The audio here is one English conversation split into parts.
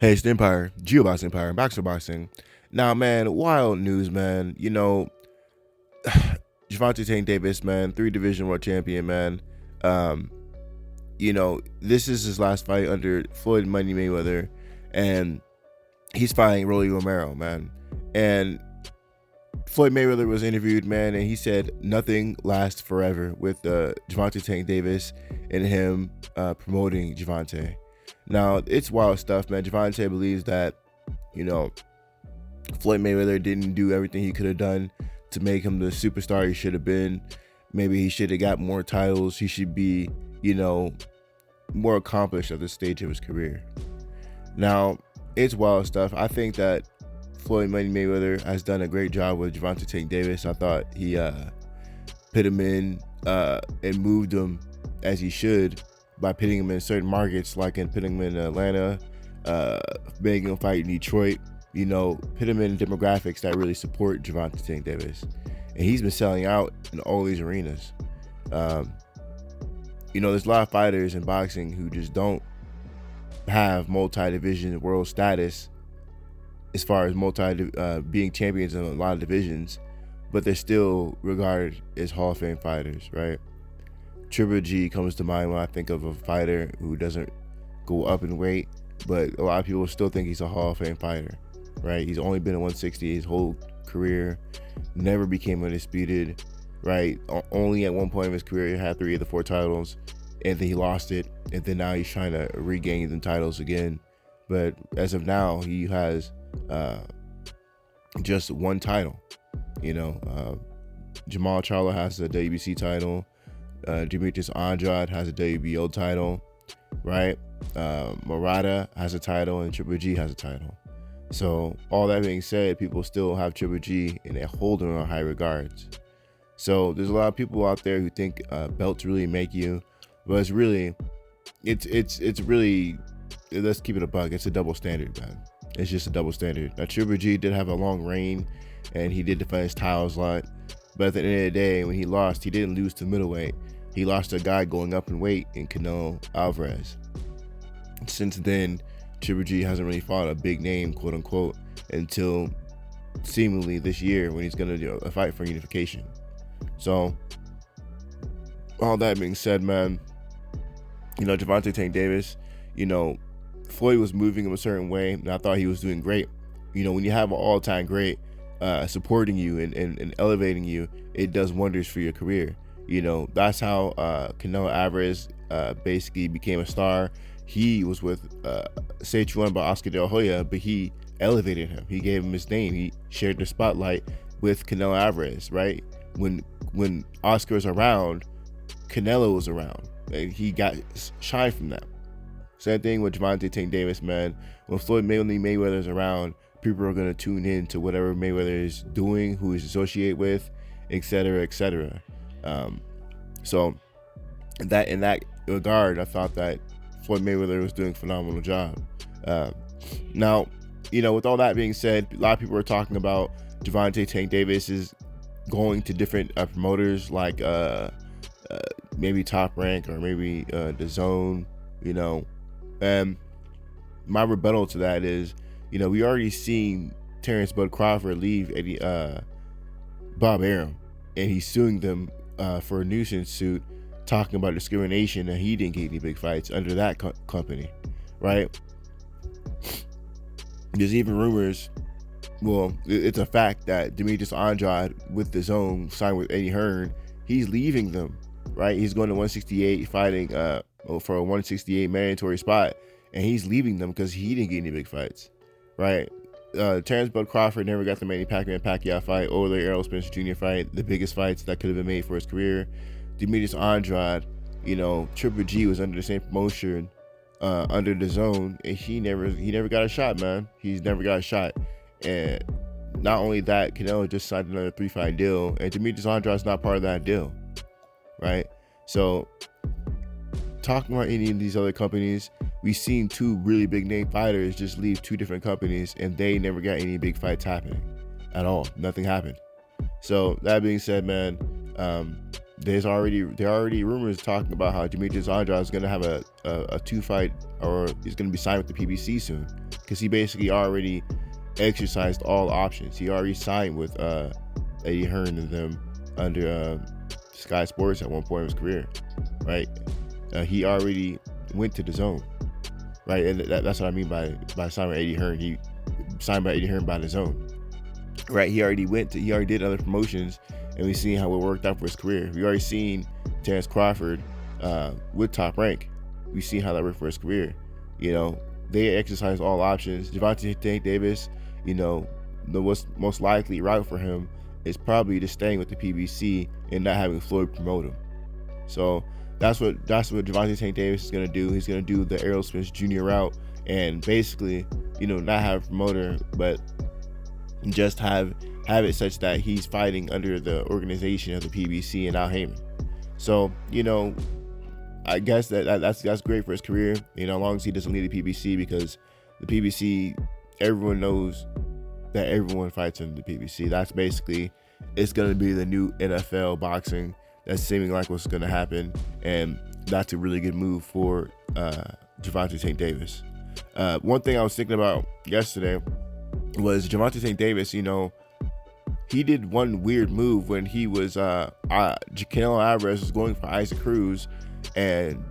Hey, it's the Empire, GeoBox Empire, Boxer Boxing. Now, man, wild news, man. Javante Tank Davis, man, 3 division world champion, man. Um, this is his last fight under Floyd Money Mayweather, and he's fighting Rolly Romero, man. And Floyd Mayweather was interviewed, man, and he said nothing lasts forever with Javante Tank Davis and him promoting Javante. Now, it's wild stuff, man. Javante believes that, you know, Floyd Mayweather didn't do everything he could have done to make him the superstar he should have been. Maybe he should have got more titles. He should be, more accomplished at this stage of his career. Now, it's wild stuff. I think that Floyd Money Mayweather has done a great job with Javante Tank Davis. I thought he put him in and moved him as he should by putting him in certain markets, like in putting him in Atlanta, making him fight in Detroit. Put him in demographics that really support Javante Tank Davis, and he's been selling out in all these arenas. There's a lot of fighters in boxing who just don't have multi-division world status as far as being champions in a lot of divisions, but they're still regarded as Hall of Fame fighters, right? Triple G comes to mind when I think of a fighter who doesn't go up in weight, but a lot of people still think he's a Hall of Fame fighter, right? He's only been at 160 his whole career, never became undisputed, right? Only at one point of his career he had 3 of the 4 titles, and then he lost it, and then now he's trying to regain the titles again. But as of now, he has just 1 title. Jamal Charlo has the WBC title. Demetrius Andrade has a WBO title, right? Murata has a title, and Triple G has a title. So all that being said, people still have Triple G and they hold him in high regards. So there's a lot of people out there who think belts really make you, but it's really, let's keep it a buck. It's a double standard, man. It's just a double standard. Now, Triple G did have a long reign, and he did defend his titles a lot. But at the end of the day, when he lost, he didn't lose to middleweight. He lost to a guy going up in weight in Canelo Alvarez. Since then, Triple G hasn't really fought a big name, quote unquote, until seemingly this year when he's going to do a fight for unification. So, all that being said, man, Javante Tank Davis, Floyd was moving him a certain way, and I thought he was doing great. When you have an all-time great supporting you and elevating you, it does wonders for your career. That's how Canelo Alvarez basically became a star. He was with, say what you want about Oscar De La Hoya, but he elevated him. He gave him his name. He shared the spotlight with Canelo Alvarez, right? When Oscar was around, Canelo was around, and he got shine from that. Same thing with Javante Tank Davis, man. When Floyd Mayweather is around, people are going to tune in to whatever Mayweather is doing, who he's associated with, etc., etc. So in that regard, I thought that Floyd Mayweather was doing a phenomenal job. Now, with all that being said, a lot of people are talking about Javante Tank Davis is going to different promoters like maybe Top Rank or maybe the Zone, and my rebuttal to that is, we already seen Terrence Bud Crawford leave Bob Arum, and he's suing them for a nuisance suit, talking about discrimination, and he didn't get any big fights under that company, right? There's even rumors, well, it's a fact that Demetrius Andrade with the Zone signed with Eddie Hearn. He's leaving them, right? He's going to 168 fighting for a 168 mandatory spot, and he's leaving them because he didn't get any big fights, right? Terrence Bud Crawford never got the Manny Pacquiao fight or the Errol Spence Jr. fight, the biggest fights that could have been made for his career. Demetrius Andrade, Triple G was under the same promotion under the Zone, and he never got a shot, man. He's never got a shot. And not only that, Canelo just signed another 3-fight deal, and Demetrius Andrade's not part of that deal, right? So, talking about any of these other companies, we've seen 2 really big name fighters just leave 2 different companies, and they never got any big fights happening at all. Nothing happened. So that being said, man, there are already rumors talking about how Demetrius Andrade is going to have a 2-fight, or he's going to be signed with the PBC soon. because he basically already exercised all options. He already signed with Eddie Hearn and them under Sky Sports at one point in his career, right? He already went to the zone, right? And that's what I mean by signing by Eddie Hearn. He signed by Eddie Hearn by the zone, right? He already did other promotions, and we've seen how it worked out for his career. We already seen Terrence Crawford with Top Rank. We've seen how that worked for his career. You know, they exercise all options. Gervonta Tank Davis, you know, the most likely route for him is probably just staying with the PBC and not having Floyd promote him. So that's what Gervonta Tank Davis is gonna do. He's gonna do the Errol Spence Jr. route and basically, you know, not have a promoter, but just have it such that he's fighting under the organization of the PBC and Al Heyman. So, you know, I guess that's great for his career, you know, as long as he doesn't leave the PBC, because the PBC, everyone knows that everyone fights in the PBC. That's basically, it's going to be the new NFL boxing. That's seeming like what's going to happen, and that's a really good move for Gervonta Tank Davis. One thing I was thinking about yesterday was Gervonta Tank Davis. You know, he did one weird move when he was Canelo Alvarez was going for Isaac Cruz, and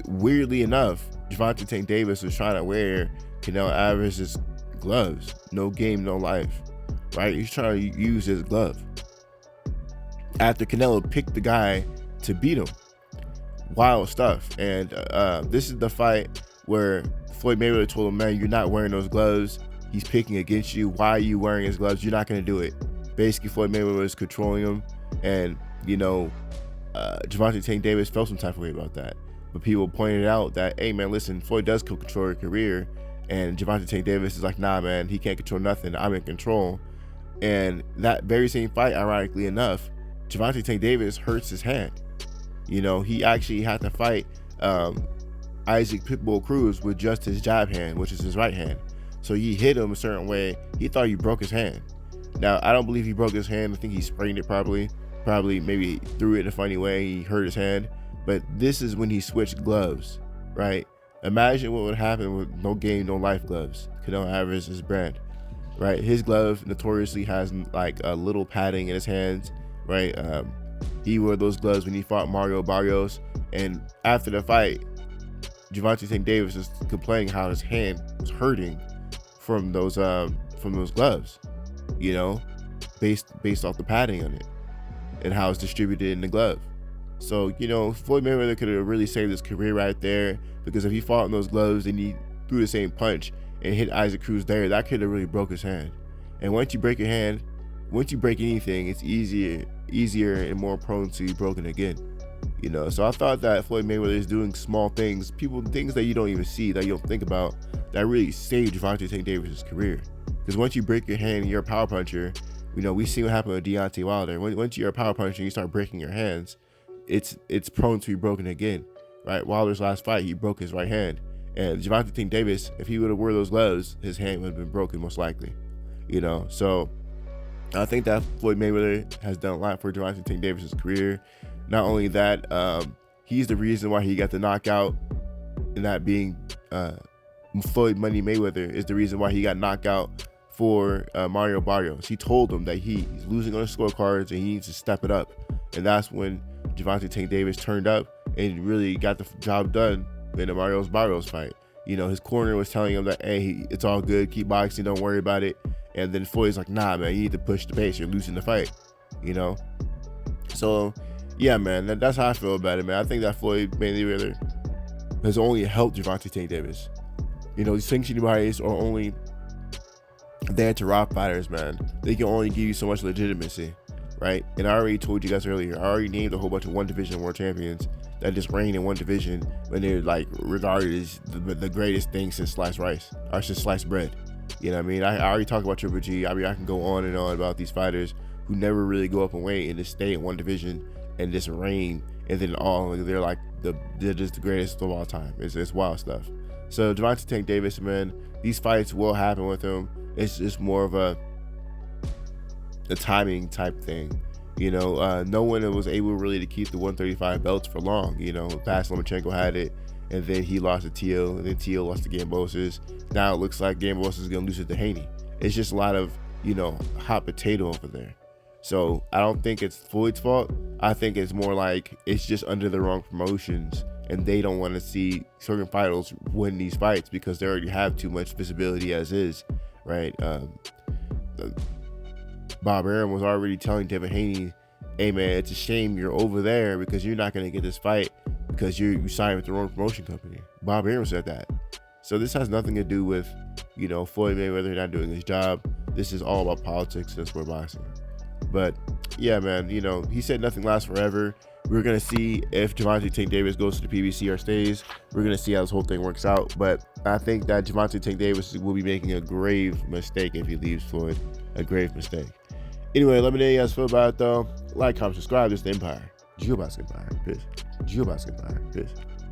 weirdly enough, Gervonta Tank Davis was trying to wear Canelo Alvarez's gloves. No game, no life, right? He's trying to use his glove after Canelo picked the guy to beat him. Wild stuff. And this is the fight where Floyd Mayweather told him, man, you're not wearing those gloves. He's picking against you. Why are you wearing his gloves? You're not going to do it. Basically, Floyd Mayweather was controlling him, and, you know, Gervonta Tank Davis felt some type of way about that. But people pointed out that, hey, man, listen, Floyd does control your career. And Gervonta Tank Davis is like, nah, man, he can't control nothing. I'm in control. And that very same fight, ironically enough, Gervonta Tank Davis hurts his hand. You know, he actually had to fight Isaac Pitbull Cruz with just his jab hand, which is his right hand. So he hit him a certain way. He thought he broke his hand. Now, I don't believe he broke his hand. I think he sprained it probably maybe threw it in a funny way. He hurt his hand. But this is when he switched gloves, right? Imagine what would happen with no game, no life gloves. Canelo Alvarez's brand, right? His glove notoriously has like a little padding in his hands, right? He wore those gloves when he fought Mario Barrios, and after the fight, Gervonta Tank Davis is complaining how his hand was hurting from those gloves, you know, based off the padding on it and how it's distributed in the glove. So, you know, Floyd Mayweather could have really saved his career right there, because if he fought in those gloves and he threw the same punch and hit Isaac Cruz there, that could have really broke his hand. And once you break your hand, once you break anything, it's easier and more prone to be broken again. You know, so I thought that Floyd Mayweather is doing small things, things that you don't even see, that you don't think about, that really saved Gervonta Tank Davis' career. Because once you break your hand and you're a power puncher, you know, we see what happened with Deontay Wilder. Once you're a power puncher and you start breaking your hands, it's prone to be broken again, right? Wilder's last fight, he broke his right hand. And Gervonta Tank Davis, if he would have wore those gloves, his hand would have been broken most likely, you know? So I think that Floyd Mayweather has done a lot for Gervonta Tank Davis' career. Not only that, he's the reason why he got the knockout, and that being Floyd Money Mayweather is the reason why he got knocked out for Mario Barrios. He told him that he's losing on the scorecards and he needs to step it up. And that's when Gervonta Tank Davis turned up and really got the job done in the Mario Barrios fight. You know, his corner was telling him that, hey, it's all good, keep boxing, don't worry about it. And then Floyd's like, nah, man, you need to push the pace, you're losing the fight, you know? So, yeah, man, that's how I feel about it, man. I think that Floyd Mayweather has only helped Gervonta Tank Davis. You know, these sanctioning bodies are only there to rob fighters, man. They can only give you so much legitimacy, right? And I already told you guys earlier, I already named a whole bunch of one division world champions that just reign in one division when they're like regarded as the greatest thing since sliced rice or since sliced bread. You know what I mean? I already talked about Triple G. I mean, I can go on and on about these fighters who never really go up in weight and just stay in one division and just reign, and then they're just the greatest of all time. It's wild stuff. So Gervonta Tank Davis, man, these fights will happen with him. It's just more of a timing type thing. You know, no one was able really to keep the 135 belts for long. You know, Vasyl Lomachenko had it, and then he lost to Tio, and then Tio lost to Gambosis. Now it looks like Gambosis is gonna lose it to Haney. It's just a lot of, hot potato over there. So I don't think it's Floyd's fault. I think it's more like it's just under the wrong promotions, and they don't want to see certain fighters win these fights because they already have too much visibility as is, right? Bob Arum was already telling Devin Haney, hey man, it's a shame you're over there because you're not going to get this fight because you signed with the wrong promotion company. Bob Arum said that. So this has nothing to do with, Floyd Mayweather not doing his job. This is all about politics and sport boxing. But yeah, man, he said nothing lasts forever. We're going to see if Gervonta Tank Davis goes to the PBC or stays. We're going to see how this whole thing works out. But I think that Gervonta Tank Davis will be making a grave mistake if he leaves Floyd. A grave mistake. Anyway, let me know how you guys feel about it, though. Like, comment, subscribe. This is the Empire. Geobasket Empire. Peace. Geobasket Empire. Peace.